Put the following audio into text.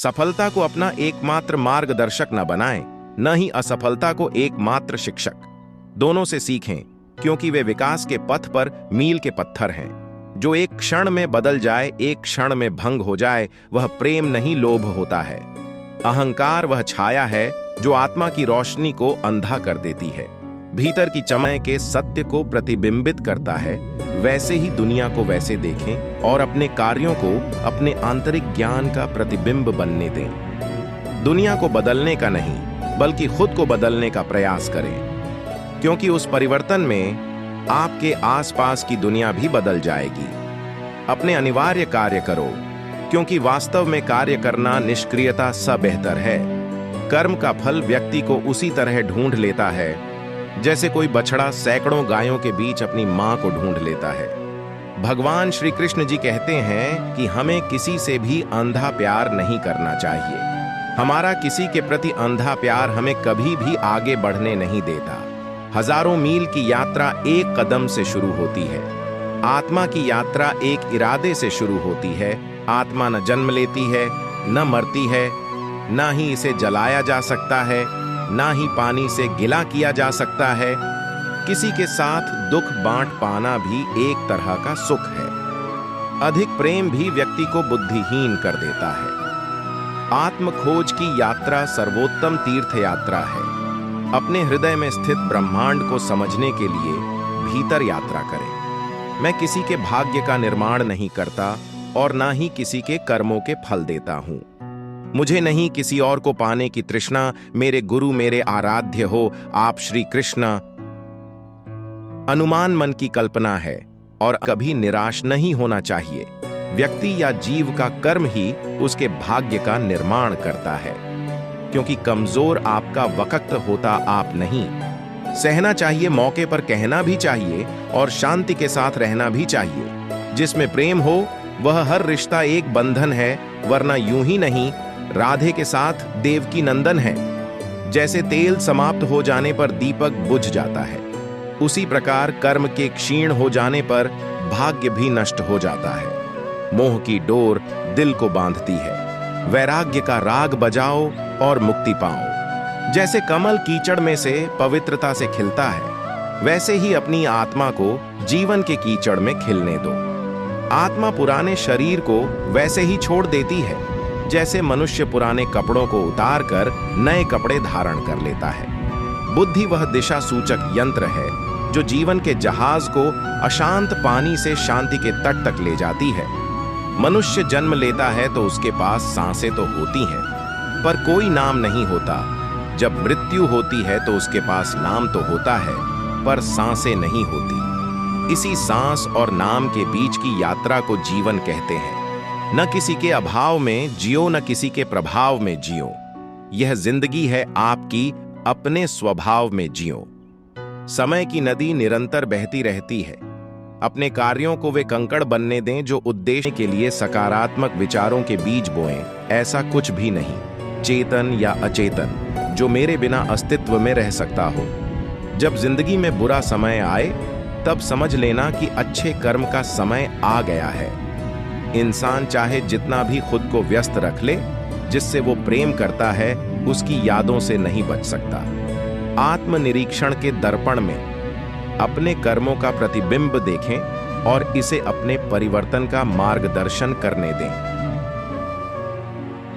सफलता को अपना एकमात्र मार्गदर्शक न बनाएं, न ही असफलता को एकमात्र शिक्षक। दोनों से सीखें, क्योंकि वे विकास के पथ पर मील के पत्थर हैं। जो एक क्षण में बदल जाए, एक क्षण में भंग हो जाए, वह प्रेम नहीं, लोभ होता है। अहंकार वह छाया है जो आत्मा की रोशनी को अंधा कर देती है। भीतर की चमक के सत्य को प्रतिबिंबित करता है। वैसे ही दुनिया को वैसे देखें और अपने कार्यों को अपने आंतरिक ज्ञान का प्रतिबिंब बनने दें। दुनिया को बदलने का नहीं, बल्कि खुद को बदलने का प्रयास करें, क्योंकि उस परिवर्तन में आपके आसपास की दुनिया भी बदल जाएगी। अपने अनिवार्य कार्य करो, क्योंकि वास्तव में कार्य करना निष्क्रियता से बेहतर है। कर्म का फल व्यक्ति को उसी तरह ढूंढ लेता है जैसे कोई बछड़ा सैकड़ों गायों के बीच अपनी मां को ढूंढ लेता है। भगवान श्री कृष्ण जी कहते हैं कि हमें किसी से भी अंधा प्यार नहीं करना चाहिए। हमारा किसी के प्रति अंधा प्यार हमें कभी भी आगे बढ़ने नहीं देता। हजारों मील की यात्रा एक कदम से शुरू होती है। आत्मा की यात्रा एक इरादे से शुरू होती है। आत्मा न जन्म लेती है, न मरती है, न ही इसे जलाया जा सकता है, ना ही पानी से गिला किया जा सकता है। किसी के साथ दुख बांट पाना भी एक तरह का सुख है। अधिक प्रेम भी व्यक्ति को बुद्धिहीन कर देता है। आत्म खोज की यात्रा सर्वोत्तम तीर्थ यात्रा है। अपने हृदय में स्थित ब्रह्मांड को समझने के लिए भीतर यात्रा करें। मैं किसी के भाग्य का निर्माण नहीं करता और ना ही किसी के कर्मों के फल देता हूं। मुझे नहीं किसी और को पाने की तृष्णा। मेरे गुरु मेरे आराध्य हो आप श्री कृष्ण। अनुमान मन की कल्पना है और कभी निराश नहीं होना चाहिए। व्यक्ति या जीव का कर्म ही उसके भाग्य का निर्माण करता है, क्योंकि कमजोर आपका वक्त होता आप नहीं। सहना चाहिए, मौके पर कहना भी चाहिए और शांति के साथ रहना भी चाहिए। जिसमें प्रेम हो वह हर रिश्ता एक बंधन है, वरना यूं ही नहीं राधे के साथ देवकी नंदन है। जैसे तेल समाप्त हो जाने पर दीपक बुझ जाता है, उसी प्रकार कर्म के क्षीण हो जाने पर भाग्य भी नष्ट हो जाता है। मोह की डोर दिल को बांधती है। वैराग्य का राग बजाओ और मुक्ति पाओ। जैसे कमल कीचड़ में से पवित्रता से खिलता है, वैसे ही अपनी आत्मा को जीवन के कीचड़ में खिलने दो। आत्मा पुराने शरीर को वैसे ही छोड़ देती है जैसे मनुष्य पुराने कपड़ों को उतारकर नए कपड़े धारण कर लेता है। बुद्धि वह दिशा सूचक यंत्र है जो जीवन के जहाज को अशांत पानी से शांति के तट तक ले जाती है। मनुष्य जन्म लेता है तो उसके पास सांसें तो होती हैं, पर कोई नाम नहीं होता। जब मृत्यु होती है तो उसके पास नाम तो होता है, पर सांसें नहीं होती। इसी सांस और नाम के बीच की यात्रा को जीवन कहते हैं। न किसी के अभाव में जियो, न किसी के प्रभाव में जियो। यह जिंदगी है आपकी, अपने स्वभाव में जियो। समय की नदी निरंतर बहती रहती है। अपने कार्यों को वे कंकड़ बनने दें जो उद्देश्य के लिए सकारात्मक विचारों के बीज बोएं। ऐसा कुछ भी नहीं, चेतन या अचेतन, जो मेरे बिना अस्तित्व में रह सकता हो। जब जिंदगी में बुरा समय आए, तब समझ लेना कि अच्छे कर्म का समय आ गया है। इंसान चाहे जितना भी खुद को व्यस्त रख ले, जिससे वो प्रेम करता है उसकी यादों से नहीं बच सकता। आत्मनिरीक्षण के दर्पण में अपने कर्मों का प्रतिबिंब देखें और इसे अपने परिवर्तन का मार्गदर्शन करने दें।